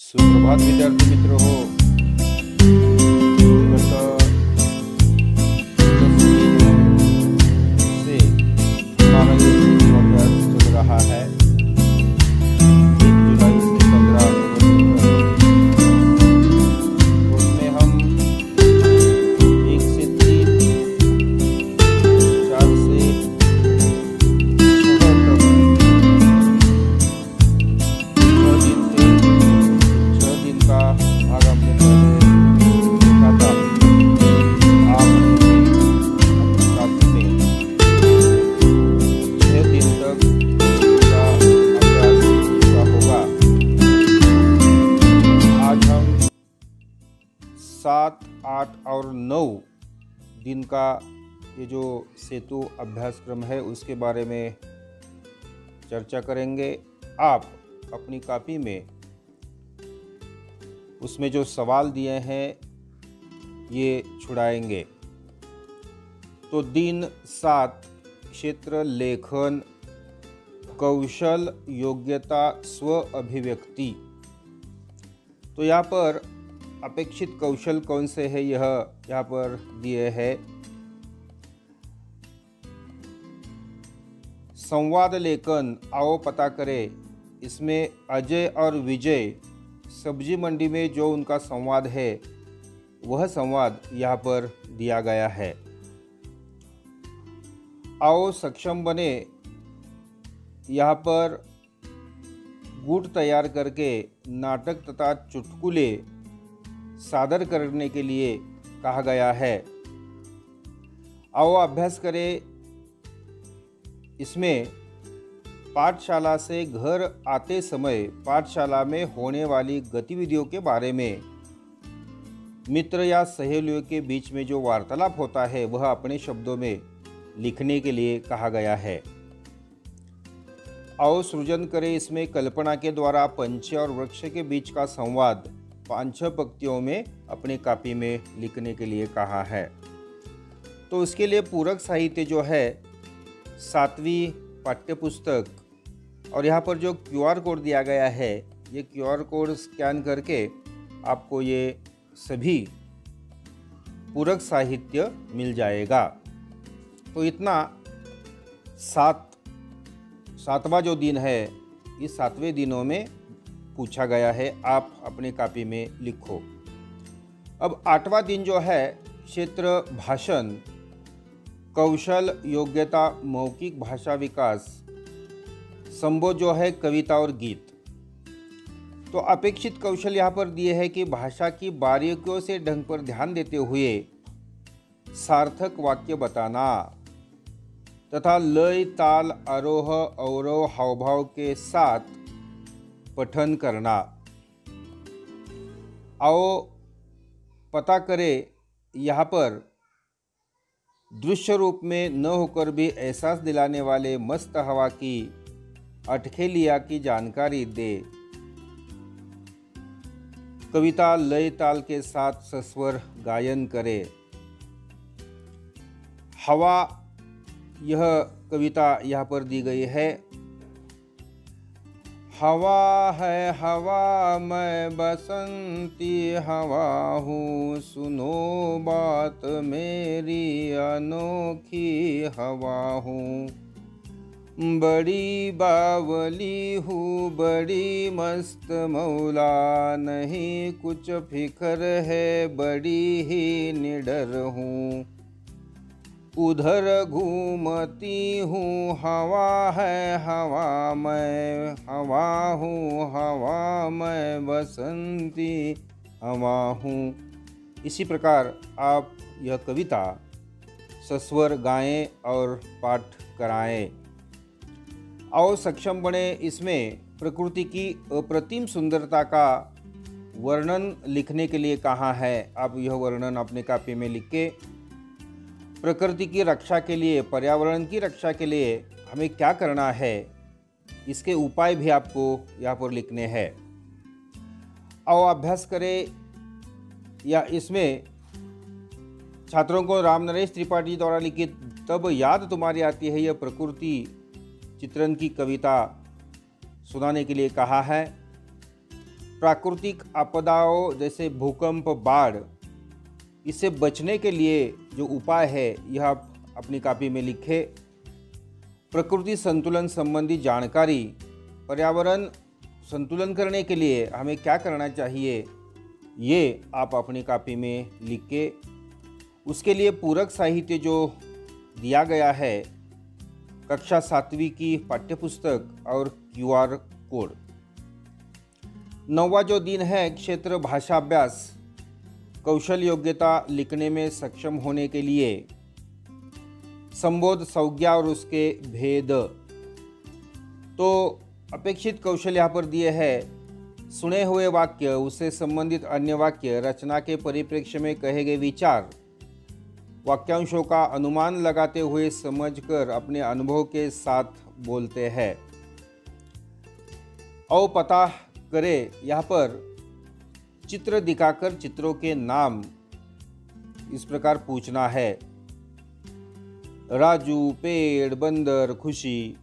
सुप्रभात विद्यार्थी मित्र हो। गत 10 दिनों से हमारा ये अभ्यास चल रहा है 1 जुलाई से 15 अक्टूबर तक। तो उसमें हम 1 से 3, 4 से 6 तक 6 दिन थे। 6 दिन का भाग हमने पहले देखा था। आपने भी अपनी कॉपी में 6 दिन तक का अभ्यास किया होगा। आज हम 7, 8 और 9 दिन का ये जो सेतु अभ्यासक्रम है उसके बारे में चर्चा करेंगे। आप अपनी कॉपी में उसमें जो सवाल दिए हैं ये छुड़ाएंगे। तो दिन 7 क्षेत्र लेखन कौशल योग्यता स्व अभिव्यक्ति। तो यहाँ पर अपेक्षित कौशल कौन से है यह यहाँ पर दिए हैं। संवाद लेखन आओ पता करें। इसमें अजय और विजय सब्जी मंडी में जो उनका संवाद है वह संवाद यहाँ पर दिया गया है। आओ सक्षम बने। यहाँ पर गुट तैयार करके नाटक तथा चुटकुले सादर करने के लिए कहा गया है। आओ अभ्यास करें। इसमें पाठशाला से घर आते समय पाठशाला में होने वाली गतिविधियों के बारे में मित्र या सहेलियों के बीच में जो वार्तालाप होता है वह अपने शब्दों में लिखने के लिए कहा गया है। आओ सृजन करें। इसमें कल्पना के द्वारा पंछी और वृक्ष के बीच का संवाद 5-6 पंक्तियों में अपनी कॉपी में लिखने के लिए कहा है। तो उसके लिए पूरक साहित्य जो है 7वीं पाठ्यपुस्तक और यहाँ पर जो QR कोड दिया गया है ये QR कोड स्कैन करके आपको ये सभी पूरक साहित्य मिल जाएगा। तो इतना 7वां जो दिन है इस 7वें दिनों में पूछा गया है। आप अपने कॉपी में लिखो। अब 8वां दिन जो है क्षेत्र भाषण कौशल योग्यता मौखिक भाषा विकास संबोध जो है कविता और गीत। तो अपेक्षित कौशल यहाँ पर दिए हैं कि भाषा की बारीकियों से ढंग पर ध्यान देते हुए सार्थक वाक्य बताना तथा लय ताल आरोह अवरोह हावभाव के साथ पठन करना। आओ पता करें। यहाँ पर दृश्य रूप में न होकर भी एहसास दिलाने वाले मस्त हवा की अटखेलिया की जानकारी दे। कविता लय ताल के साथ सस्वर गायन करे। हवा यह कविता यहाँ पर दी गई है। हवा है हवा मैं बसंती हवा हूँ सुनो बात मेरी अनोखी हवा हूँ। बड़ी बावली हूँ बड़ी मस्त मौला नहीं कुछ फिकर है बड़ी ही निडर हूँ। उधर घूमती हूँ हवा है हवा मैं हवा हूँ हवा मैं बसंती हवा हूँ। इसी प्रकार आप यह कविता सस्वर गाएं और पाठ कराएं। आओ सक्षम बने। इसमें प्रकृति की अप्रतिम सुंदरता का वर्णन लिखने के लिए कहा है। आप यह वर्णन अपने कॉपी में लिख के प्रकृति की रक्षा के लिए पर्यावरण की रक्षा के लिए हमें क्या करना है इसके उपाय भी आपको यहाँ पर लिखने हैं। आओ अभ्यास करें। या इसमें छात्रों को राम नरेश त्रिपाठी द्वारा लिखित तब याद तुम्हारी आती है यह प्रकृति चित्रण की कविता सुनाने के लिए कहा है। प्राकृतिक आपदाओं जैसे भूकंप, बाढ़, इससे बचने के लिए जो उपाय है यह आप अपनी कॉपी में लिखें। प्रकृति संतुलन संबंधी जानकारी, पर्यावरण संतुलन करने के लिए हमें क्या करना चाहिए, ये आप अपनी कॉपी में लिख के उसके लिए पूरक साहित्य जो दिया गया है, कक्षा 7वीं की पाठ्यपुस्तक और QR कोड। 9वां जो दिन है क्षेत्र भाषाभ्यास, कौशल योग्यता लिखने में सक्षम होने के लिए संबोध संज्ञा और उसके भेद। तो अपेक्षित कौशल यहाँ पर दिए हैं। सुने हुए वाक्य, उससे संबंधित अन्य वाक्य, रचना के परिप्रेक्ष्य में कहे गए विचार, वाक्यांशों का अनुमान लगाते हुए समझकर अपने अनुभव के साथ बोलते हैं। और पता करें, यहाँ पर चित्र दिखाकर चित्रों के नाम इस प्रकार पूछना है। राजू, पेड़, बंदर, खुशी।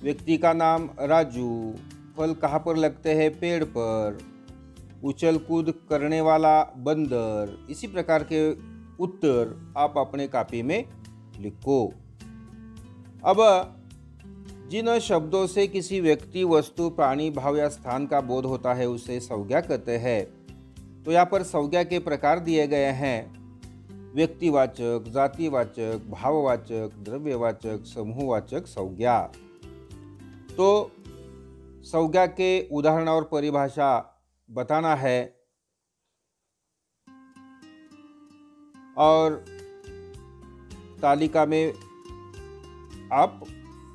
व्यक्ति का नाम राजू। फल कहाँ पर लगते हैं? पेड़ पर। उछल कूद करने वाला बंदर। इसी प्रकार के उत्तर आप अपने कॉपी में लिखो। अब जिन शब्दों से किसी व्यक्ति, वस्तु, प्राणी, भाव या स्थान का बोध होता है उसे संज्ञा कहते हैं। तो यहाँ पर संज्ञा के प्रकार दिए गए हैं। व्यक्तिवाचक, जातिवाचक, भाववाचक, द्रव्यवाचक, समूहवाचक संज्ञा। तो संज्ञा के उदाहरण और परिभाषा बताना है और तालिका में आप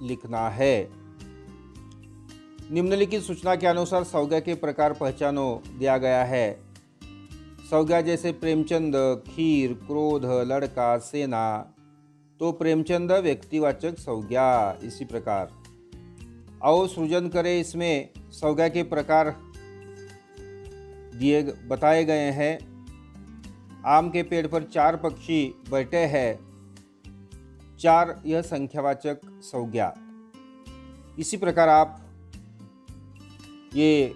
लिखना है। निम्नलिखित सूचना के अनुसार संज्ञा के प्रकार पहचानो दिया गया है। संज्ञा जैसे प्रेमचंद, खीर, क्रोध, लड़का, सेना। तो प्रेमचंद व्यक्तिवाचक संज्ञा। इसी प्रकार आओ सृजन करें। इसमें संज्ञा के प्रकार बताए गए हैं। आम के पेड़ पर 4 पक्षी बैठे हैं। 4 यह संख्यावाचक संज्ञा। इसी प्रकार आप ये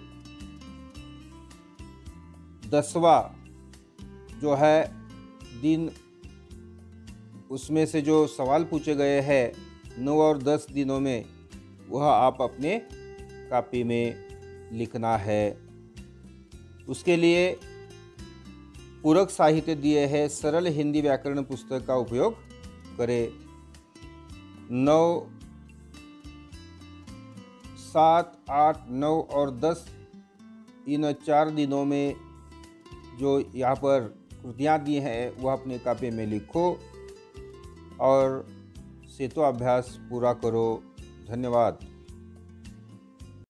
10वां जो है दिन, उसमें से जो सवाल पूछे गए हैं 9 और 10 दिनों में, वह आप अपने कॉपी में लिखना है। उसके लिए पूरक साहित्य दिए हैं। सरल हिंदी व्याकरण पुस्तक का उपयोग करें। 9, 7, 8, 9 और 10 इन 4 दिनों में जो यहाँ पर कृतियाँ दी हैं वह अपने कॉपी में लिखो और सेतु अभ्यास पूरा करो। धन्यवाद।